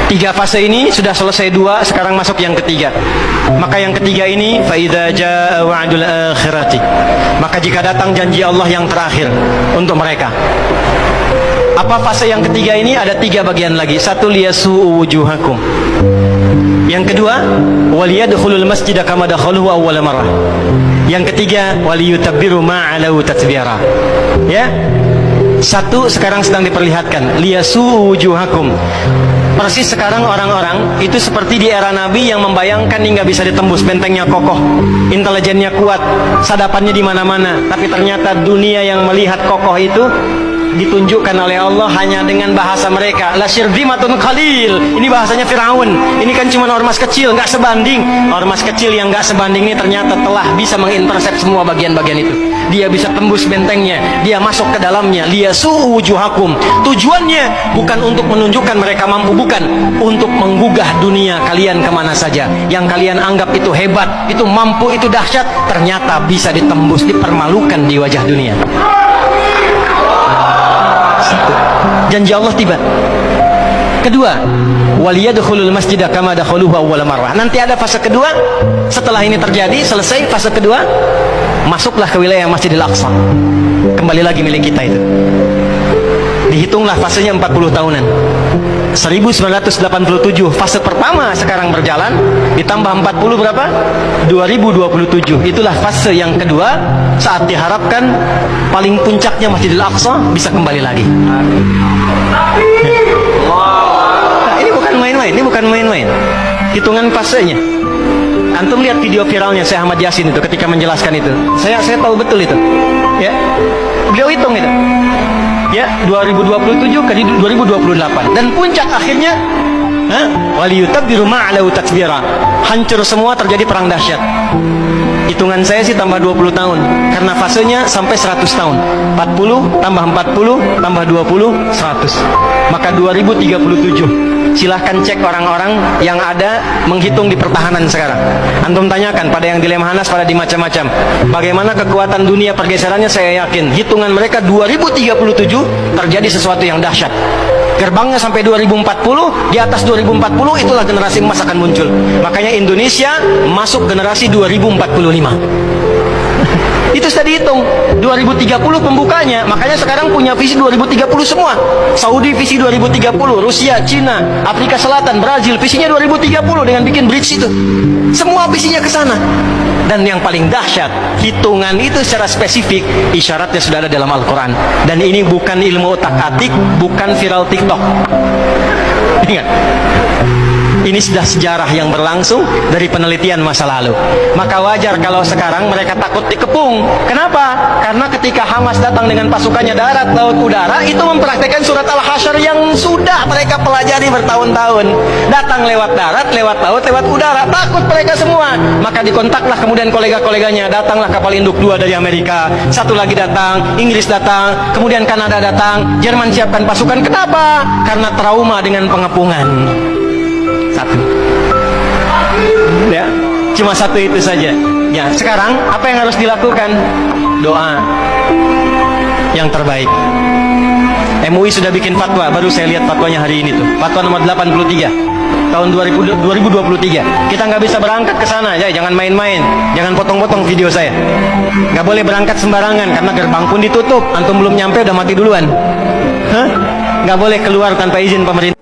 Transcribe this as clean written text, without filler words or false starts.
Tiga fase ini sudah selesai dua, sekarang masuk yang ketiga. Maka yang ketiga ini, فَإِذَا جَاءَ وَعْدُ الْآخِرَةِ, maka jika datang janji Allah yang terakhir untuk mereka. Apa fase yang ketiga ini? Ada tiga bagian lagi. Satu, liyasu'u wujuhakum. Yang kedua, waliyadkhulul masjida kama dakhaluhu awwala marrah. Yang ketiga, waliyutabbiru ma 'alau tatbira. Ya. Satu sekarang sedang diperlihatkan, liyasu'u wujuhakum. Persis sekarang orang-orang itu seperti di era Nabi yang membayangkan hingga bisa ditembus, bentengnya kokoh, intelijennya kuat, sadapannya di mana-mana. Tapi ternyata dunia yang melihat kokoh itu ditunjukkan oleh Allah hanya dengan bahasa mereka. La syirzimatun qalil. Ini bahasanya Firaun. Ini kan cuma ormas kecil, nggak sebanding. Ormas kecil yang nggak sebanding ini ternyata telah bisa mengintersep semua bagian-bagian itu. Dia bisa tembus bentengnya, dia masuk ke dalamnya. Liyasu'u wujuhakum. Tujuannya bukan untuk menunjukkan mereka mampu, bukan, untuk menggugah dunia kalian kemana saja. Yang kalian anggap itu hebat, itu mampu, itu dahsyat, ternyata bisa ditembus, dipermalukan di wajah dunia. Satu, janji Allah tiba. Kedua, waliyadkhulul masjida kama dakhaluhu awwala marrah. Nanti ada fase kedua. Setelah ini terjadi, selesai fase kedua, masuklah ke wilayah Masjidil Aqsa. Kembali lagi milik kita itu. Dihitunglah fasenya 40 tahunan. 1987 fase pertama sekarang berjalan, ditambah 40 berapa? 2027. Itulah fase yang kedua, saat diharapkan paling puncaknya Masjidil Aqsa bisa kembali lagi. Nah, ini bukan main-main, ini bukan main-main. Hitungan fasenya. Antum lihat video viralnya Syekh Ahmad Yasin itu ketika menjelaskan itu. Saya tahu betul itu. Ya. Beliau hitung itu. Ya, 2027 ke 2028, dan puncak akhirnya waliyutabbiru ma 'alau tatbira. Hancur semua, terjadi perang dahsyat. Hitungan saya sih tambah 20 tahun karena fasenya sampai 100 tahun. 40 tambah 40 tambah 20 100. Maka 2037. Silahkan cek orang-orang yang ada menghitung di pertahanan sekarang. Antum tanyakan pada yang di Lemhanas, pada di macam-macam, bagaimana kekuatan dunia pergeserannya. Saya yakin hitungan mereka 2037 terjadi sesuatu yang dahsyat. Gerbangnya sampai 2040, di atas 2040 itulah generasi emas akan muncul. Makanya Indonesia masuk generasi 2045. Itu sudah dihitung 2030 pembukanya. Makanya sekarang punya visi 2030 semua. Saudi visi 2030, Rusia, Cina, Afrika Selatan, Brazil visinya 2030 dengan bikin bridge itu. Semua visinya ke sana. Dan yang paling dahsyat, hitungan itu secara spesifik isyaratnya sudah ada dalam Al-Quran. Dan ini bukan ilmu otak-atik, bukan viral TikTok. Ingat, ini sudah sejarah yang berlangsung dari penelitian masa lalu. Maka wajar kalau sekarang mereka takut dikepung. Kenapa? Karena ketika Hamas datang dengan pasukannya darat, laut, udara, itu mempraktekkan surat Al-Hasyr yang sudah mereka pelajari bertahun-tahun. Datang lewat darat, lewat laut, lewat udara. Takut mereka semua. Maka dikontaklah kemudian kolega-koleganya. Datanglah kapal induk 2 dari Amerika, satu lagi datang, Inggris datang, kemudian Kanada datang, Jerman siapkan pasukan. Kenapa? Karena trauma dengan pengepungan. Satu. Ya, cuma satu itu saja. Ya, sekarang apa yang harus dilakukan? Doa yang terbaik. MUI sudah bikin fatwa, baru saya lihat fatwanya hari ini tuh. Fatwa nomor 83 tahun 2023. Kita nggak bisa berangkat ke sana, ya, jangan main-main, jangan potong-potong video saya. Nggak boleh berangkat sembarangan karena gerbang pun ditutup. Antum belum nyampe udah mati duluan. Nggak boleh keluar tanpa izin pemerintah.